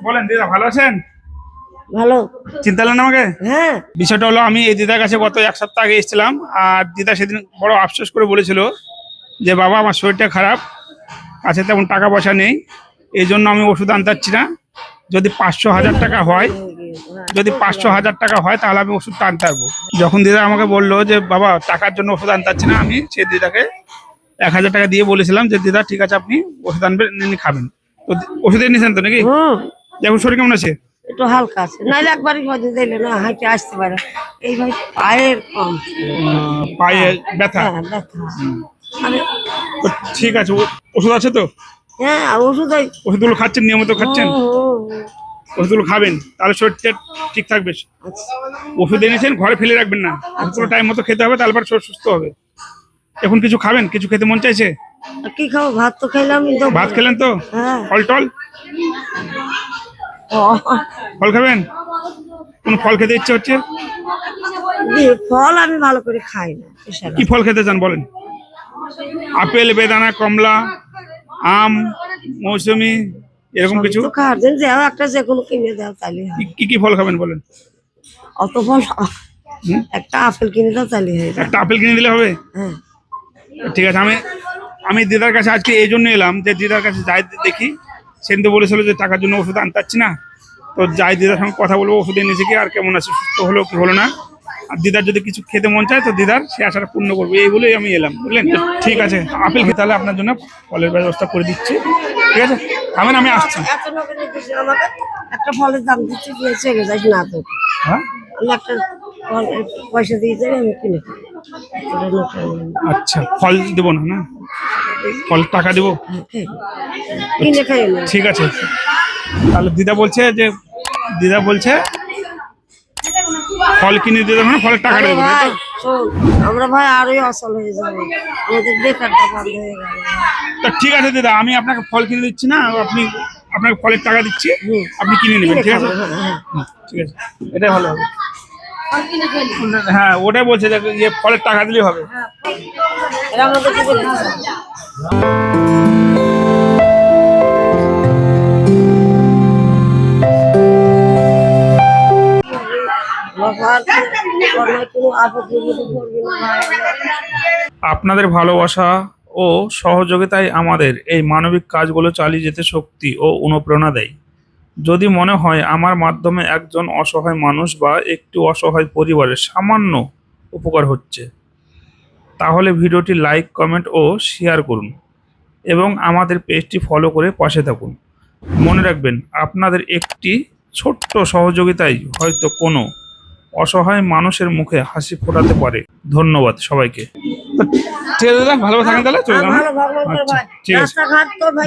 বলেন দিদা, ভালো আছেন? ভালো। চিন্তা নেন আমাকে। হ্যাঁ, বিষয়টা হলো, আমি এই দিদার কাছে গত এক সপ্তাহ আগে এসেছিলাম, আর দিদা সেদিন বড় আফসোস করে বলেছিল যে বাবা, আমার শরীরটা খারাপ, কাছে তেমন টাকা পয়সা নেই, এই জন্য আমি ওষুধ আনতে পারছি না। যদি 500,000 টাকা হয়, যদি 500,000 টাকা হয় তাহলে আমি ওষুধটা আনতে পারবো। যখন দিদা আমাকে বললো যে বাবা টাকার জন্য ওষুধ আনতে পারছি না, আমি সেই দিদাকে 1,000 টাকা দিয়ে বলেছিলাম যে দিদা ঠিক আছে, আপনি ওষুধ আনবেন, এনে খাবেন। তো ওষুধ এনেছেন তো নাকি? এখন শরীর কেমন আছে? একটু হালকা আছে, নাইলে একবারই হয়তো দিলে না হাঁটে আসতে পারে। এই ভাই পায়ের কম, পায়ে ব্যথা। হ্যাঁ ব্যথা। আরে তো ঠিক আছে, ওষুধ আছে তো? হ্যাঁ, আর ওষুধ ওই ওষুধগুলো খাচ্ছেন, নিয়মিত খাচ্ছেন? ওষুধগুলো খাবেন, তাহলে শরীরটা ঠিক থাকবে। আচ্ছা। ওষুধ এনেছেন, ঘরে ফেলে রাখবেন না, ওষুধগুলো টাইম মতো খেতে হবে, তারপর শরীর সুস্থ হবে। এখন কিছু খাবেন, কিছু খেতে মন চাইছে? আর কি খাবো? ভাত তো খাইলাম তো। ভাত খেলেন তো? হ্যাঁ। ফল টল, ও, ফল খাবেন? কোন ফল খেতে ইচ্ছে হচ্ছে? ফল আমি ভালো করে খাই না। কি ফল খেতে চান বলেন? আপেল, বেদানা, কমলা, আম, মৌসুমি, এরকম কিছু? তো খাওয়ার জন্য যাও, একটা যে কোনো কিনে দাও তাহলে হয়। কি কি ফল খাবেন বলেন? অত ফল একটা আপেল কিনে দাও তাহলে হয়। একটা আপেল কিনে দিলে হবে? হ্যাঁ ঠিক আছে, আমি দিদার কাছে আজকে এই জন্য এলাম যে দিদার কাছে যাই দেখি। সেদিন তো বলেছিল যে টাকার জন্য ওষুধ আনতে পারছি না, তো যাই দিদার সঙ্গে কথা বলবো, ওষুধ এনেছে কি, আর কেমন আছে, সুস্থ হলো কি হলো না। আর দিদার যদি কিছু খেতে মন চায় তো দিদার সে আশাটা পূর্ণ করবো, এই বলেই আমি এলাম, বুঝলেন? ঠিক আছে, আপেল খেতে তাহলে আপনার জন্য ফলের ব্যবস্থা করে দিচ্ছি। ঠিক আছে, আমি আসছি। এত লোকের নির্দেশে আমাকে একটা ফলের দাম দিচ্ছি, চেয়ে যাইস না তো। হ্যাঁ, আমি একটা ফল পয়সা দিয়ে যাই, আমি কিনে খাই। আচ্ছা, ফল দেবো না? না, ফল টাকা দেবো। কিনে খাই না। ঠিক আছে, তাহলে দিদা বলছে ফল কিনে দিয়ে দেবো না, ফলের টাকাটা দেবো, তাই তো? শোন, আমরা ভাই আরোই অসল হয়ে যাবো, আমাদের বেকারটা বন্ধ হয়ে গেল। তা ঠিক আছে দিদা, আমি আপনাকে ফল কিনে দিচ্ছি না, আপনাকে ফলের টাকা দিচ্ছি, আপনি কিনে নেবেন। ঠিক আছে, ঠিক আছে, এটাই ভালো হবে। হ্যাঁ, ওটাই বলছে যে ফলের টাকা দিলেই হবে। এরা আমাদের কি বলে? আপনাদের ভালোবাসা ও সহযোগিতায় আমাদের এই মানবিক কাজগুলো চালিয়ে যেতে শক্তি ও অনুপ্রেরণা দেয়। যদি মনে হয় আমার মাধ্যমে একজন অসহায় মানুষ বা একটি অসহায় পরিবারের সামান্য উপকার হচ্ছে, তাহলে ভিডিওটি লাইক, কমেন্ট ও শেয়ার করুন এবং আমাদের পেজটি ফলো করে পাশে থাকুন। মনে রাখবেন, আপনাদের একটি ছোট্ট সহযোগিতাই হয়তো কোনো অসহায় মানুষের মুখে হাসি ফোটাতে পারে। ধন্যবাদ সবাইকে। ঠিক আছে দাদা, ভালো থাকেন, তাহলে চলে যান। ভালো, ভগবান আচ্ছা, ঠিক আছে। রাস্তাঘাট তো ভাই